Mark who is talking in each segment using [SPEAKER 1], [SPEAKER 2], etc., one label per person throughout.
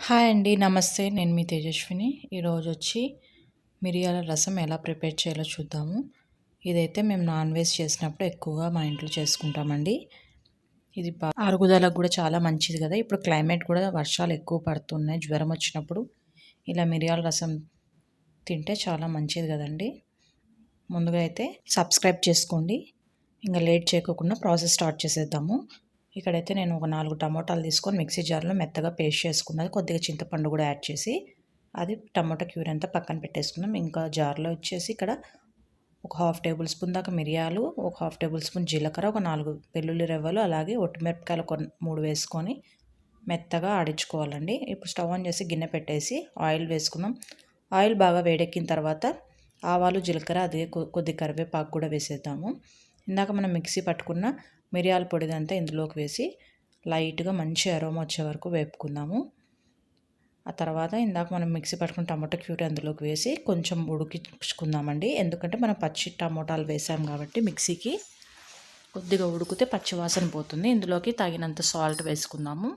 [SPEAKER 1] Hi అండి. నమస్తే. నేను మీ తేజస్విని. ఈరోజొచ్చి మిరియాల రసం ఎలా ప్రిపేర్ చేయాలో చూద్దాము. ఇదైతే మేము నాన్ వెజ్ చేసినప్పుడు ఎక్కువగా మా ఇంట్లో చేసుకుంటామండి. ఇది అరుగుదలకు కూడా చాలా మంచిది కదా! ఇప్పుడు క్లైమేట్ కూడా వర్షాలు ఎక్కువ పడుతున్నాయి. జ్వరం వచ్చినప్పుడు ఇలా మిరియాల రసం తింటే చాలా మంచిది కదండీ! ముందుగా అయితే సబ్స్క్రైబ్ చేసుకోండి. ఇంకా లేట్ చేయకోకుండా ప్రాసెస్ స్టార్ట్ చేసేద్దాము. ఇక్కడైతే నేను ఒక 4 టమోటాలు తీసుకొని మిక్సీ జార్లో మెత్తగా పేస్ట్ చేసుకున్నది. కొద్దిగా చింతపండు కూడా యాడ్ చేసి అది టమోటా క్యూర్ అంతా పక్కన పెట్టేసుకున్నాం. ఇంకా జార్లో వచ్చేసి ఇక్కడ ఒక హాఫ్ టేబుల్ స్పూన్ దాకా మిరియాలు, ఒక హాఫ్ టేబుల్ స్పూన్ జీలకర్ర, ఒక 4 వెల్లుల్లి రెవ్వలు, అలాగే ఒట్టిమిరపకాయలు ఒక 3 వేసుకొని మెత్తగా ఆడించుకోవాలండి. ఇప్పుడు స్టవ్ ఆన్ చేసి గిన్నె పెట్టేసి ఆయిల్ వేసుకున్నాం. ఆయిల్ బాగా వేడెక్కిన తర్వాత ఆవాలు, జీలకర్ర, అదే కొద్ది కరివేపాకు కూడా వేసేద్దాము. ఇందాక మనం మిక్సీ పట్టుకున్న మిరియాల పొడిదంతా ఇందులోకి వేసి లైట్గా మంచి అరోమా వచ్చే వరకు వేపుకుందాము. ఆ తర్వాత ఇందాక మనం మిక్సీ పట్టుకున్న టమాటో క్యూరీ అందులోకి వేసి కొంచెం ఉడికించుకుందామండి. ఎందుకంటే మనం పచ్చి టమోటాలు వేసాం కాబట్టి మిక్సీకి కొద్దిగా ఉడికితే పచ్చివాసన పోతుంది. ఇందులోకి తగినంత సాల్ట్ వేసుకుందాము.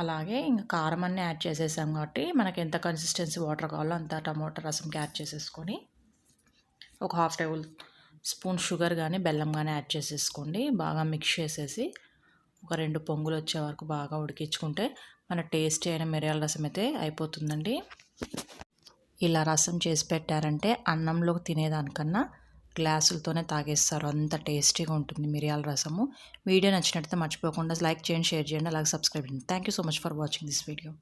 [SPEAKER 1] అలాగే ఇంకా కారం అన్నీ యాడ్ చేసేసాం కాబట్టి మనకి ఎంత కన్సిస్టెన్సీ వాటర్ కావాలో అంత టమోటా రసంకి యాడ్ చేసేసుకొని ఒక హాఫ్ టేబుల్ స్పూన్ షుగర్ కానీ బెల్లం కానీ యాడ్ చేసేసుకోండి. బాగా మిక్స్ చేసేసి ఒక 2 పొంగులు వచ్చే వరకు బాగా ఉడికించుకుంటే మన టేస్టీ అయిన మిరియాల రసం అయితే అయిపోతుందండి. ఇలా రసం చేసి పెట్టారంటే అన్నంలోకి తినేదానికన్నా గ్లాసులతోనే తాగేస్తారు. అంత టేస్టీగా ఉంటుంది మిరియాల రసము. వీడియో నచ్చినట్లయితే మర్చిపోకుండా లైక్ చేయండి, షేర్ చేయండి, అలాగే సబ్స్క్రైబ్ చేయండి. Thank you so much for watching this video.